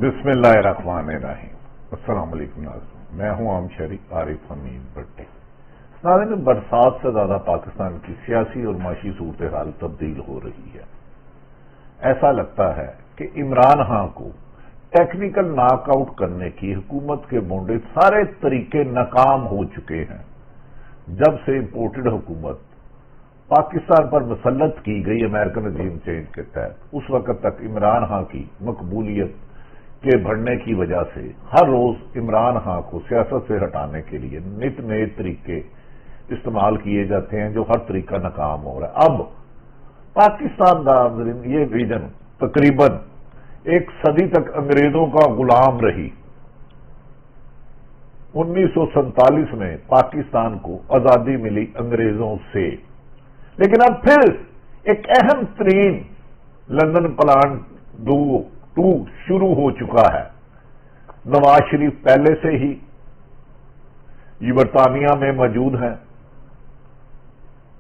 بسم اللہ الرحمن الرحیم۔ السلام علیکم ناظرین، میں ہوں عام شہری عارف حمید بٹی۔ ناظرین، برسات سے زیادہ پاکستان کی سیاسی اور معاشی صورتحال تبدیل ہو رہی ہے۔ ایسا لگتا ہے کہ عمران خان کو ٹیکنیکل ناک آؤٹ کرنے کی حکومت کے منڈت سارے طریقے ناکام ہو چکے ہیں۔ جب سے امپورٹڈ حکومت پاکستان پر مسلط کی گئی امریکن رجیم چینج کے تحت، اس وقت تک عمران خان کی مقبولیت کے بڑھنے کی وجہ سے ہر روز عمران خان کو سیاست سے ہٹانے کے لیے نت نئے طریقے استعمال کیے جاتے ہیں، جو ہر طریقہ ناکام ہو رہا ہے۔ اب پاکستان ناظرین یہ ریجن تقریباً ایک صدی تک انگریزوں کا غلام رہی۔ 1947 میں پاکستان کو آزادی ملی انگریزوں سے، لیکن اب پھر ایک اہم ترین لندن پلان 2 شروع ہو چکا ہے۔ نواز شریف پہلے سے ہی یہ برطانیہ میں موجود ہیں،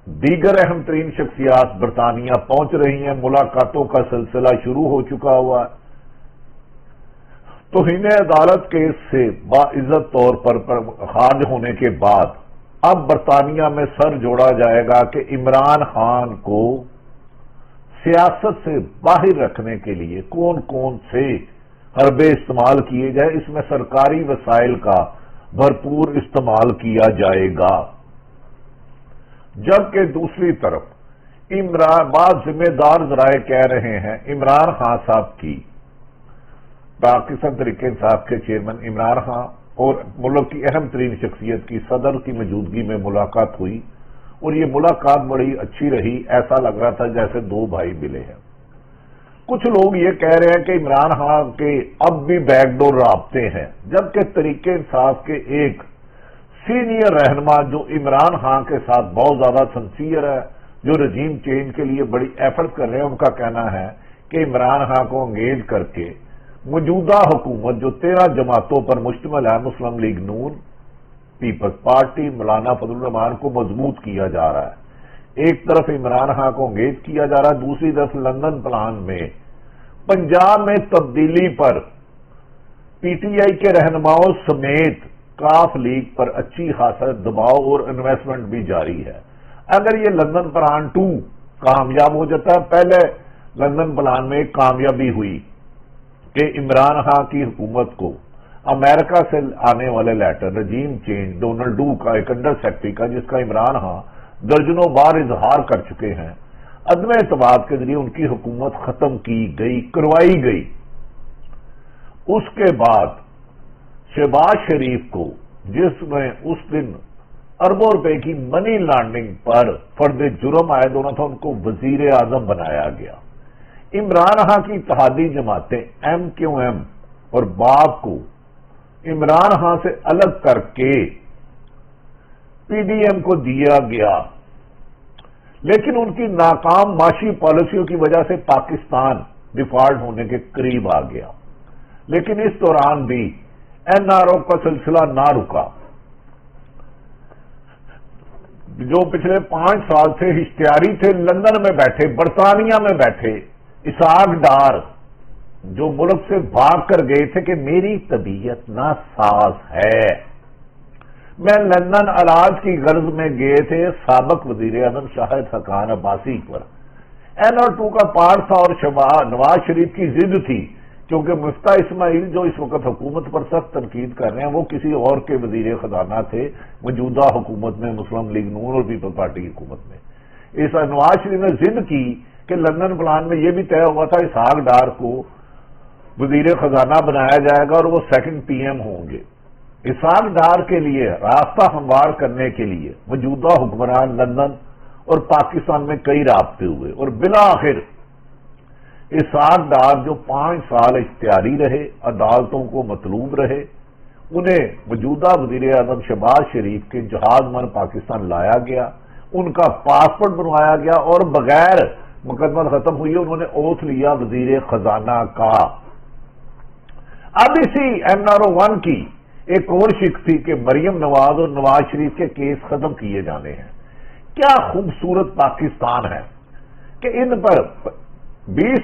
دیگر اہم ترین شخصیات برطانیہ پہنچ رہی ہیں، ملاقاتوں کا سلسلہ شروع ہو چکا ہوا ہے۔ توہین عدالت کیس سے باعزت طور پر خارج ہونے کے بعد اب برطانیہ میں سر جوڑا جائے گا کہ عمران خان کو سیاست سے باہر رکھنے کے لیے کون کون سے حربے استعمال کیے جائے۔ اس میں سرکاری وسائل کا بھرپور استعمال کیا جائے گا، جبکہ دوسری طرف بعض ذمہ دار ذرائع کہہ رہے ہیں عمران خان صاحب کی، پاکستان تحریک انصاف کے چیئرمین عمران خان اور ملک کی اہم ترین شخصیت کی صدر کی موجودگی میں ملاقات ہوئی، اور یہ ملاقات بڑی اچھی رہی۔ ایسا لگ رہا تھا جیسے دو بھائی ملے ہیں۔ کچھ لوگ یہ کہہ رہے ہیں کہ عمران خان کے اب بھی بیک ڈور رابطے ہیں، جبکہ تحریک انصاف کے ایک سینئر رہنما جو عمران خان کے ساتھ بہت زیادہ سنسیئر ہے، جو رجیم چینج کے لیے بڑی ایفرٹ کر رہے ہیں، ان کا کہنا ہے کہ عمران خان کو انگیج کر کے موجودہ حکومت جو 13 جماعتوں پر مشتمل ہے، مسلم لیگ نون، پیپلز پارٹی، مولانا فضل الرحمان کو مضبوط کیا جا رہا ہے۔ ایک طرف عمران خان کو انگیج کیا جا رہا ہے، دوسری طرف لندن پلان میں پنجاب میں تبدیلی پر پی ٹی آئی کے رہنماؤں سمیت کاف لیگ پر اچھی خاصا دباؤ اور انویسٹمنٹ بھی جاری ہے۔ اگر یہ لندن پلان 2 کامیاب ہو جاتا ہے، پہلے لندن پلان میں ایک کامیابی ہوئی کہ عمران خان کی حکومت کو امریکہ سے آنے والے لیٹر رجیم چینج ڈونلڈ کا ایک انڈر سیکرٹری کا، جس کا عمران خان درجنوں بار اظہار کر چکے ہیں، عدم اعتماد کے ذریعے ان کی حکومت ختم کی گئی، کروائی گئی۔ اس کے بعد شہباز شریف کو، جس میں اس دن اربوں روپے کی منی لانڈرنگ پر فرد جرم عائد ہونا تھا، ان کو وزیر اعظم بنایا گیا۔ عمران خان کی اتحادی جماعتیں ایم کیو ایم اور باپ کو عمران خان سے الگ کر کے پی ڈی ایم کو دیا گیا، لیکن ان کی ناکام معاشی پالیسیوں کی وجہ سے پاکستان ڈیفالٹ ہونے کے قریب آ گیا۔ لیکن اس دوران بھی این آر او کا سلسلہ نہ رکا۔ جو پچھلے 5 سال سے اشتہاری تھے، لندن میں بیٹھے، برطانیہ میں بیٹھے، اسحاق ڈار جو ملک سے بھاگ کر گئے تھے کہ میری طبیعت ناساز ہے، میں لندن علاج کی غرض میں گئے تھے، سابق وزیر اعظم شاہد حقان عباسی پر این آر 2 کا پارٹ تھا، اور نواز شریف کی ضد تھی، کیونکہ مفتاح اسماعیل جو اس وقت حکومت پر سخت تنقید کر رہے ہیں، وہ کسی اور کے وزیر خزانہ تھے موجودہ حکومت میں، مسلم لیگ نون اور پیپل پارٹی کی حکومت میں۔ اس نواز شریف نے ضد کی کہ لندن پلان میں یہ بھی طے ہوا تھا اسحاق ڈار کو وزیر خزانہ بنایا جائے گا اور وہ سیکنڈ پی ایم ہوں گے۔ اسحاق ڈار کے لیے راستہ ہموار کرنے کے لیے موجودہ حکمران لندن اور پاکستان میں کئی رابطے ہوئے، اور بالآخر اسحاق ڈار جو 5 سال اختیاری رہے، عدالتوں کو مطلوب رہے، انہیں موجودہ وزیر اعظم شہباز شریف کے جہاز من پاکستان لایا گیا، ان کا پاسپورٹ بنوایا گیا، اور بغیر مقدمہ ختم ہوئی انہوں نے اوتھ لیا وزیر خزانہ کا۔ اب اسی این آر او 1 کی ایک اور شک تھی کہ مریم نواز اور نواز شریف کے کیس ختم کیے جانے ہیں۔ کیا خوبصورت پاکستان ہے کہ ان پر 20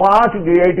5 JIT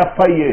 FIA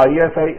ISI,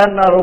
NRO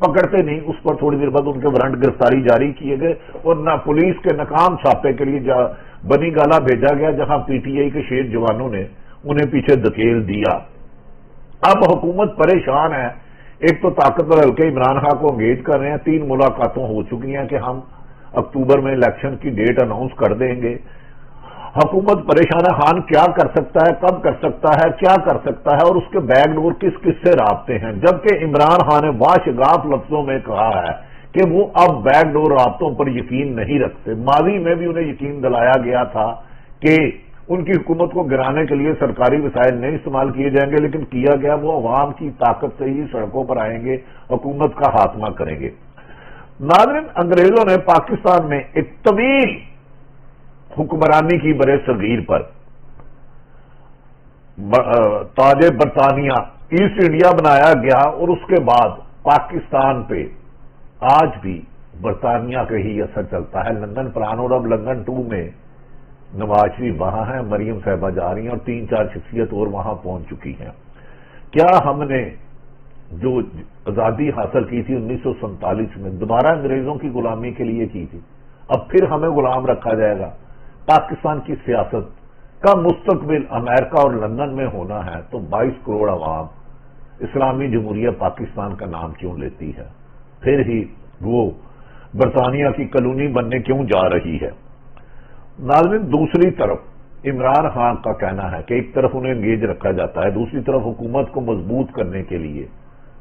پکڑتے نہیں، اس پر تھوڑی دیر بعد ان کے وارنٹ گرفتاری جاری کیے گئے اور نہ پولیس کے ناکام چھاپے کے لیے بنی گالا بھیجا گیا، جہاں پی ٹی آئی کے شیر جوانوں نے انہیں پیچھے دھکیل دیا۔ اب حکومت پریشان ہے، ایک تو طاقتور حلقے عمران خان کو انگیج کر رہے ہیں، 3 ملاقاتوں ہو چکی ہیں کہ ہم اکتوبر میں الیکشن کی ڈیٹ اناؤنس کر دیں گے۔ حکومت پریشان ہے، خان کیا کر سکتا ہے، کب کر سکتا ہے، کیا کر سکتا ہے اور اس کے بیک ڈور کس کس سے رابطے ہیں، جبکہ عمران خان نے واشگاف لفظوں میں کہا ہے کہ وہ اب بیک ڈور رابطوں پر یقین نہیں رکھتے۔ ماضی میں بھی انہیں یقین دلایا گیا تھا کہ ان کی حکومت کو گرانے کے لیے سرکاری وسائل نہیں استعمال کیے جائیں گے، لیکن کیا گیا وہ عوام کی طاقت سے ہی سڑکوں پر آئیں گے، حکومت کا خاتمہ کریں گے۔ ناظرین، انگریزوں نے پاکستان میں ایک طویل حکمرانی کی برے صغیر پر، تاج برطانیہ ایسٹ انڈیا بنایا گیا اور اس کے بعد پاکستان پہ آج بھی برطانیہ کا ہی اثر چلتا ہے۔ لندن پلان اور اب لندن 2 میں نواز شریف وہاں ہیں، مریم صاحبہ جا رہی ہیں اور 3-4 شخصیت اور وہاں پہنچ چکی ہیں۔ کیا ہم نے جو آزادی حاصل کی تھی 1947 میں دوبارہ انگریزوں کی غلامی کے لیے کی تھی؟ اب پھر ہمیں غلام رکھا جائے گا؟ پاکستان کی سیاست کا مستقبل امریکہ اور لندن میں ہونا ہے تو 22 کروڑ عوام اسلامی جمہوریہ پاکستان کا نام کیوں لیتی ہے؟ پھر ہی وہ برطانیہ کی کالونی بننے کیوں جا رہی ہے؟ ناظرین، دوسری طرف عمران خان کا کہنا ہے کہ ایک طرف انہیں انگیج رکھا جاتا ہے، دوسری طرف حکومت کو مضبوط کرنے کے لیے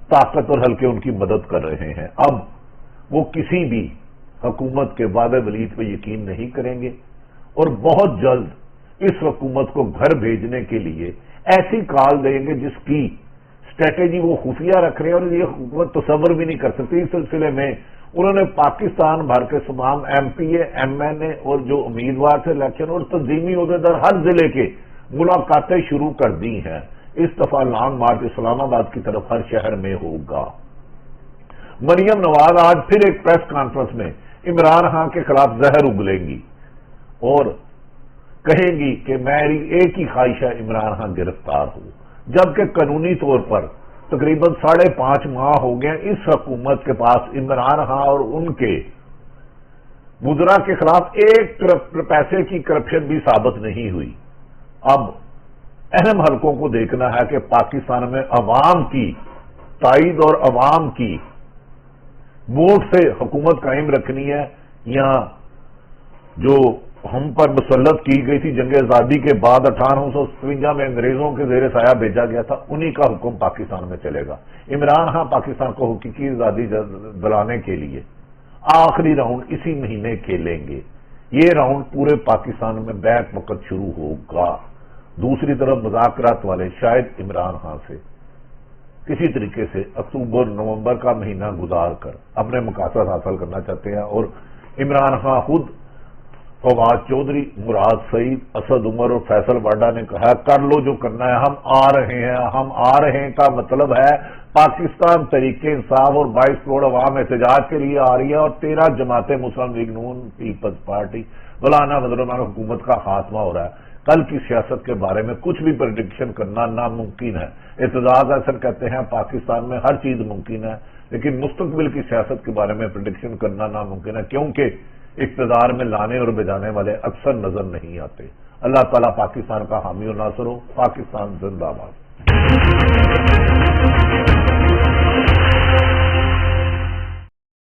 طاقت اور حلقے ان کی مدد کر رہے ہیں۔ اب وہ کسی بھی حکومت کے وعدے ولید پہ یقین نہیں کریں گے اور بہت جلد اس حکومت کو گھر بھیجنے کے لیے ایسی کال دیں گے جس کی اسٹریٹجی وہ خفیہ رکھ رہے ہیں اور یہ حکومت تصور بھی نہیں کر سکتی۔ اس سلسلے میں انہوں نے پاکستان بھر کے تمام ایم پی اے، ایم این اے اور جو امیدوار تھے الیکشن اور تنظیمی عہدیدار ہر ضلع کے ملاقاتیں شروع کر دی ہیں۔ اس دفعہ لانگ مارچ اسلام آباد کی طرف ہر شہر میں ہوگا۔ مریم نواز آج پھر ایک پریس کانفرنس میں عمران خان کے خلاف زہر اگلیں گی اور کہیں گی کہ میری ایک ہی خواہش ہے عمران خان گرفتار ہو، جبکہ قانونی طور پر تقریباً 5.5 ماہ ہو گئے اس حکومت کے پاس عمران خان اور ان کے وزراء کے خلاف ایک پیسے کی کرپشن بھی ثابت نہیں ہوئی۔ اب اہم حلقوں کو دیکھنا ہے کہ پاکستان میں عوام کی تائید اور عوام کی ووٹ سے حکومت قائم رکھنی ہے یا جو ہم پر مسلط کی گئی تھی جنگ آزادی کے بعد 1857 میں انگریزوں کے زیر سایہ بھیجا گیا تھا، انہی کا حکم پاکستان میں چلے گا۔ عمران خان پاکستان کو حقیقی آزادی دلانے کے لیے آخری راؤنڈ اسی مہینے کھیلیں گے۔ یہ راؤنڈ پورے پاکستان میں بیک وقت شروع ہوگا۔ دوسری طرف مذاکرات والے شاید عمران خان سے کسی طریقے سے اکتوبر نومبر کا مہینہ گزار کر اپنے مقاصد حاصل کرنا چاہتے ہیں اور عمران خان خود، فواد چودھری، مراد سعید، اسد عمر اور فیصل واڈا نے کہا کر لو جو کرنا ہے، ہم آ رہے ہیں۔ ہم آ رہے ہیں کا مطلب ہے پاکستان تحریک انصاف اور 22 کروڑ عوام احتجاج کے لیے آ رہی ہے اور 13 جماعتیں مسلم لیگ نون پیپلز پارٹی مولانا فضل الرحمان حکومت کا خاتمہ ہو رہا ہے۔ کل کی سیاست کے بارے میں کچھ بھی پریڈکشن کرنا ناممکن ہے۔ اعتزاز احسن کہتے ہیں پاکستان میں ہر چیز ممکن ہے، لیکن مستقبل کی سیاست کے بارے میں پریڈکشن کرنا ناممکن ہے، کیونکہ اقتدار میں لانے اور بجانے والے اکثر نظر نہیں آتے۔ اللہ تعالیٰ پاکستان کا حامی و ناصر ہو۔ پاکستان زندہ باد۔